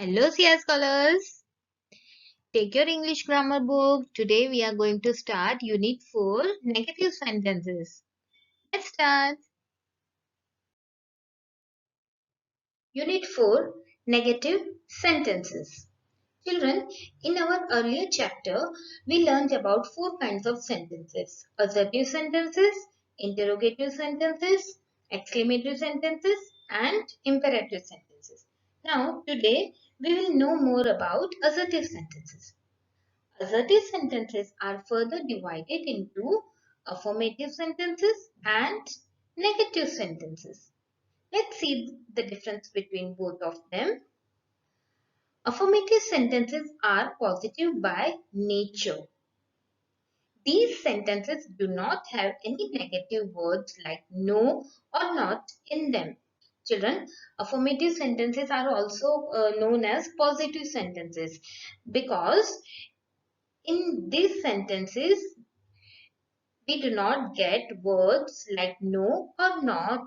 Hello, CS scholars. Take your English grammar book. Today we are going to start Unit 4 Negative Sentences. Let's start. Unit 4 Negative Sentences. Children, in our earlier chapter, we learned about four kinds of sentences: assertive sentences, interrogative sentences, exclamative sentences, and imperative sentences. Now, today we will know more about assertive sentences. Assertive sentences are further divided into affirmative sentences and negative sentences. Let's see the difference between both of them. Affirmative sentences are positive by nature. These sentences do not have any negative words like no or not in them. Children, affirmative sentences are also known as positive sentences because in these sentences we do not get words like no or not.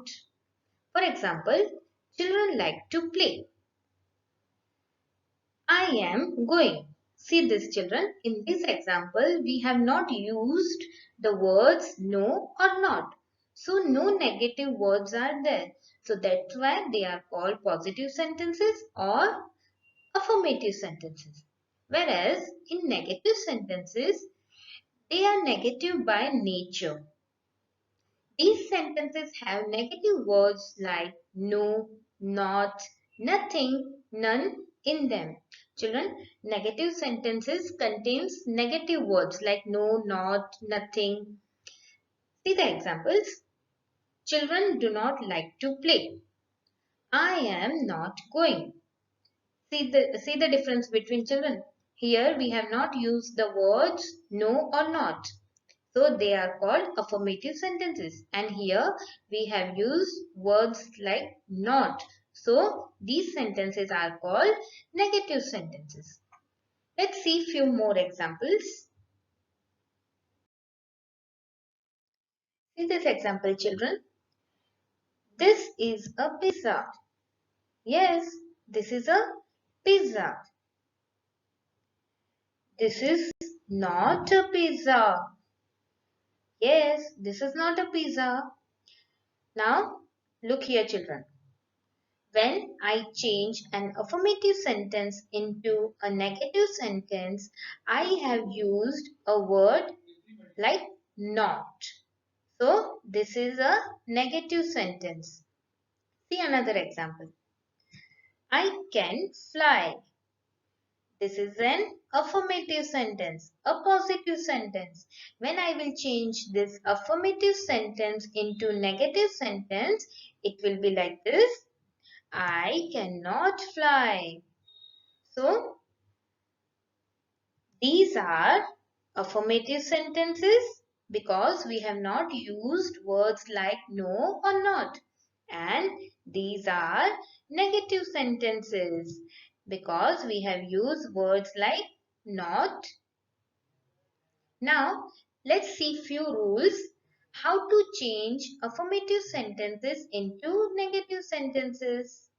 For example, children like to play. I am going. See this, children. In this example, we have not used the words no or not. So no negative words are there. So that's why they are called positive sentences or affirmative sentences. Whereas in negative sentences, they are negative by nature. These sentences have negative words like no, not, nothing, none in them. Children, negative sentences contains negative words like no, not, nothing. See the examples. Children do not like to play. I am not going. See the difference between children. Here we have not used the words no or not. So they are called affirmative sentences. And here we have used words like not. So these sentences are called negative sentences. Let's see few more examples. See this example, children. This is a pizza. Yes, this is a pizza. This is not a pizza. Yes, this is not a pizza. Now, look here, children. When I change an affirmative sentence into a negative sentence, I have used a word like not. So, this is a negative sentence. See another example. I can fly. This is an affirmative sentence, a positive sentence. When I will change this affirmative sentence into negative sentence, it will be like this. I cannot fly. So, these are affirmative sentences because we have not used words like no or not. And these are negative sentences because we have used words like not. Now, let's see few rules how to change affirmative sentences into negative sentences.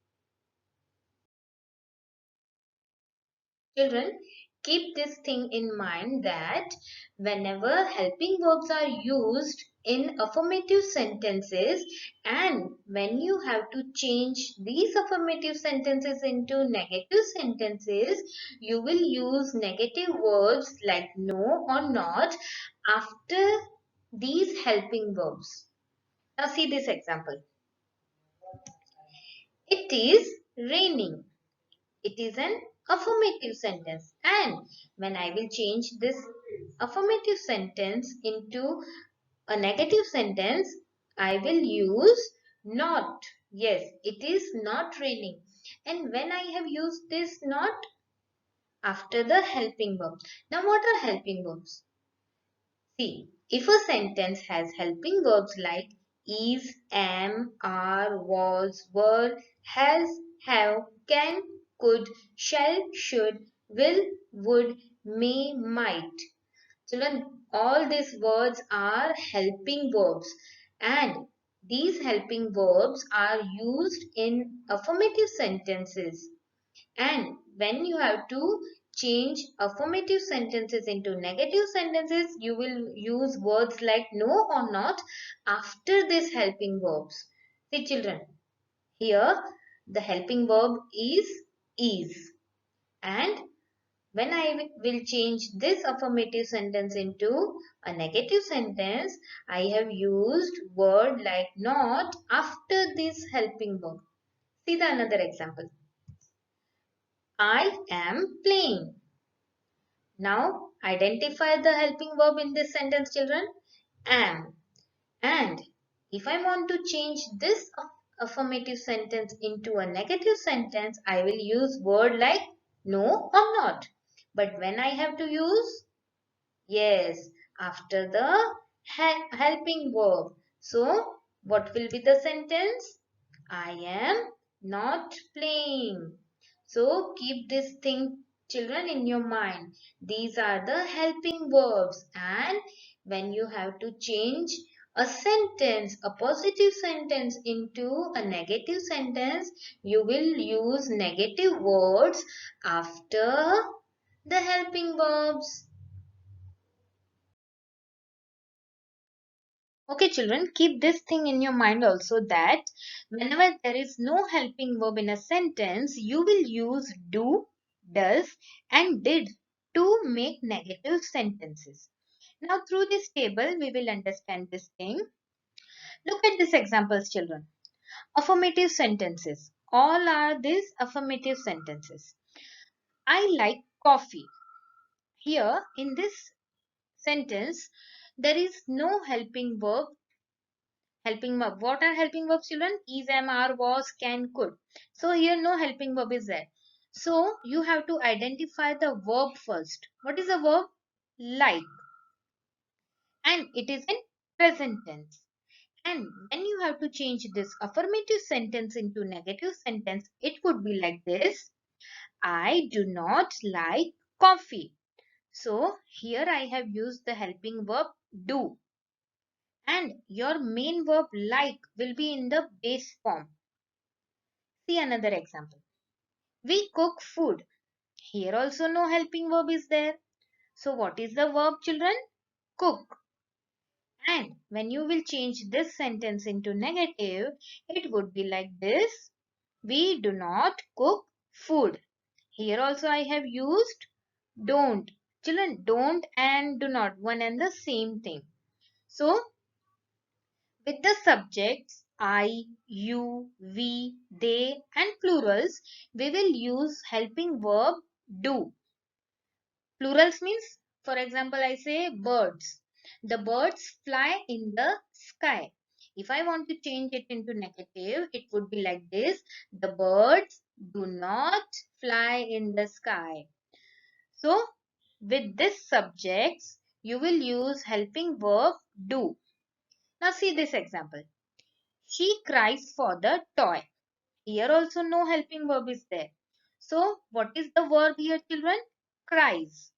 Children, keep this thing in mind that whenever helping verbs are used in affirmative sentences and when you have to change these affirmative sentences into negative sentences, you will use negative words like no or not after these helping verbs. Now see this example. It is raining. It is an affirmative sentence, and when I will change this affirmative sentence into a negative sentence, I will use not. Yes, it is not raining. And when I have used this not after the helping verb. Now what are helping verbs? See, if a sentence has helping verbs like is, am, are, was, were, has, have, can, could, shall, should, will, would, may, might. Children, all these words are helping verbs and these helping verbs are used in affirmative sentences. And when you have to change affirmative sentences into negative sentences, you will use words like no or not after these helping verbs. See children, here the helping verb is. And when I will change this affirmative sentence into a negative sentence, I have used word like not after this helping verb. See the another example. I am playing. Now identify the helping verb in this sentence children. Am. And if I want to change this affirmative sentence into a negative sentence, I will use word like no or not. But when I have to use yes, after the helping verb. So, what will be the sentence? I am not playing. So, keep this thing, children, in your mind. These are the helping verbs. And when you have to change a sentence, a positive sentence into a negative sentence, you will use negative words after the helping verbs. Okay, children, keep this thing in your mind also that whenever there is no helping verb in a sentence, you will use do, does, and did to make negative sentences. Now, through this table, we will understand this thing. Look at these examples, children. Affirmative sentences. All are these affirmative sentences. I like coffee. Here, in this sentence, there is no helping verb. Helping verb. What are helping verbs, children? Is, am, are, was, can, could. So here no helping verb is there. So you have to identify the verb first. What is the verb? Like. And it is in present tense. And when you have to change this affirmative sentence into negative sentence, it would be like this. I do not like coffee. So here I have used the helping verb do. And your main verb like will be in the base form. See another example. We cook food. Here also no helping verb is there. So what is the verb, children? Cook. And when you will change this sentence into negative, it would be like this. We do not cook food. Here also I have used don't. Children, don't and do not, one and the same thing. So with the subjects I, you, we, they and plurals, we will use helping verb do. Plurals means, for example, I say birds. The birds fly in the sky. If I want to change it into negative, it would be like this. The birds do not fly in the sky. So, with this subjects, you will use helping verb do. Now see this example. She cries for the toy. Here also no helping verb is there. So, what is the verb here, children? Cries.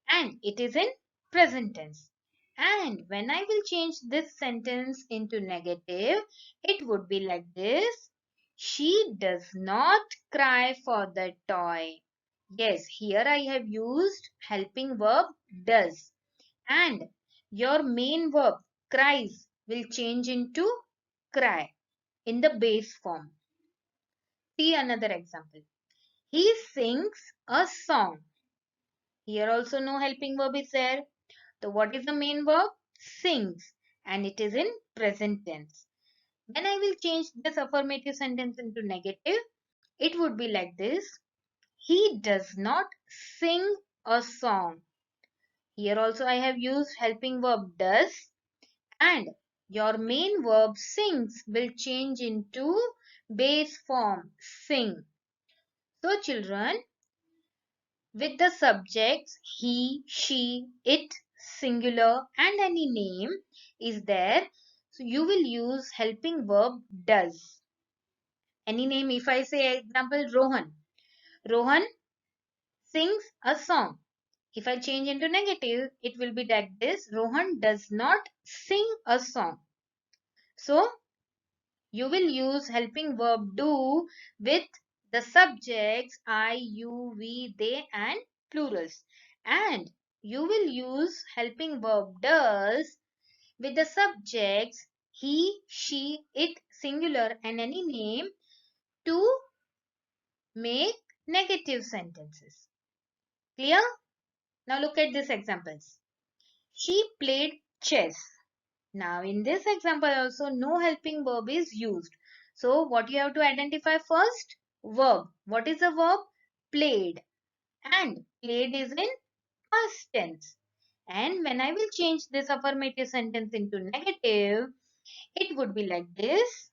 And it is in present tense. And when I will change this sentence into negative, it would be like this. She does not cry for the toy. Yes, here I have used helping verb does. And your main verb cries will change into cry in the base form. See another example. He sings a song. Here also no helping verb is there. So what is the main verb? Sings. And it is in present tense. When I will change this affirmative sentence into negative, it would be like this. He does not sing a song. Here also I have used helping verb does. And your main verb sings will change into base form sing. So children, with the subjects he, she, it, singular and any name is there. So you will use helping verb does. Any name, if I say example Rohan. Rohan sings a song. If I change into negative, it will be like this. Rohan does not sing a song. So you will use helping verb do with the subjects I, you, we, they and plurals. And you will use helping verb does with the subjects he, she, it, singular and any name to make negative sentences. Clear? Now look at these examples. She played chess. Now in this example also no helping verb is used. So what you have to identify first? Verb. What is the verb? Played. And played is in past tense. And when I will change this affirmative sentence into negative, it would be like this.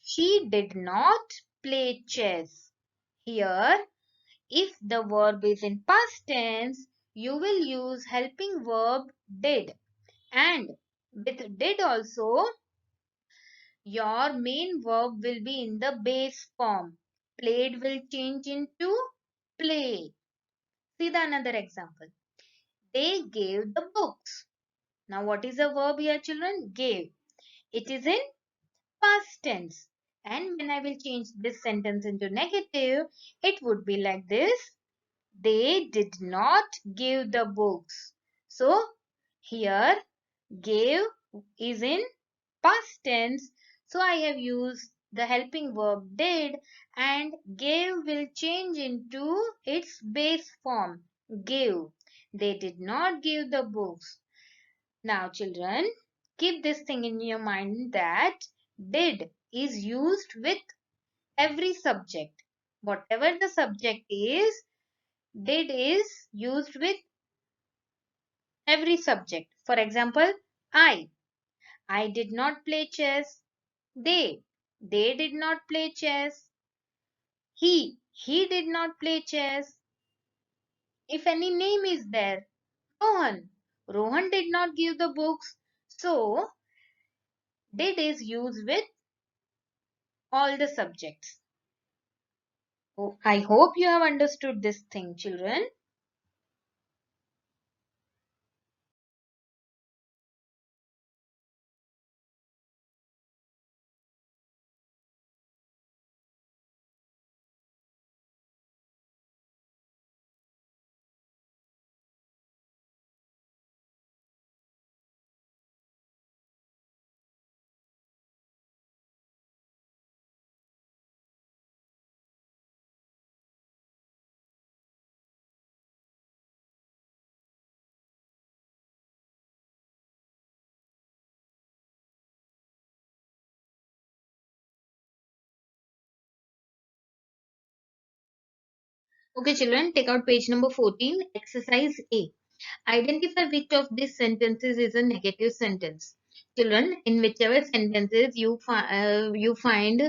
She did not play chess. Here, if the verb is in past tense, you will use helping verb did. And with did also, your main verb will be in the base form. Played will change into play. See the another example. They gave the books. Now what is the verb here, children? Gave. It is in past tense. And when I will change this sentence into negative, it would be like this. They did not give the books. So here gave is in past tense. So I have used the helping verb did and gave will change into its base form. Gave. They did not give the books. Now children, keep this thing in your mind that did is used with every subject. Whatever the subject is, did is used with every subject. For example, I did not play chess. They did not play chess. He did not play chess. If any name is there, Rohan did not give the books. So, did is used with all the subjects. Oh, I hope you have understood this thing, children. Okay, children, take out page number 14, exercise A. Identify which of these sentences is a negative sentence. Children, in whichever sentences you find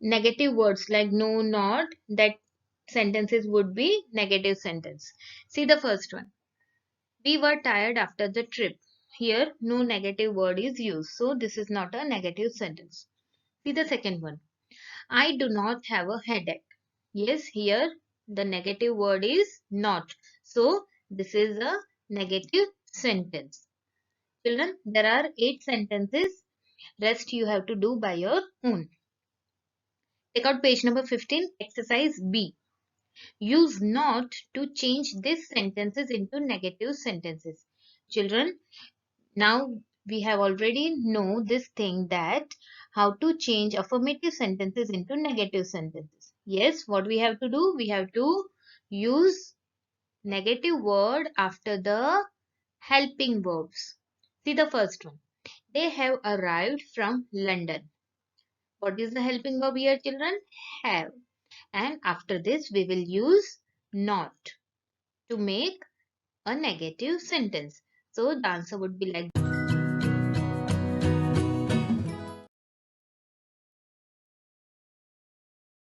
negative words like no, not, that sentences would be negative sentence. See the first one. We were tired after the trip. Here, no negative word is used. So, this is not a negative sentence. See the second one. I do not have a headache. Yes, here the negative word is not. So, this is a negative sentence. Children, there are 8 sentences. Rest you have to do by your own. Take out page number 15, exercise B. Use not to change these sentences into negative sentences. Children, now we have already know this thing that how to change affirmative sentences into negative sentences. Yes, what we have to do? We have to use negative word after the helping verbs. See the first one. They have arrived from London. What is the helping verb here, children? Have. And after this, we will use not to make a negative sentence. So the answer would be like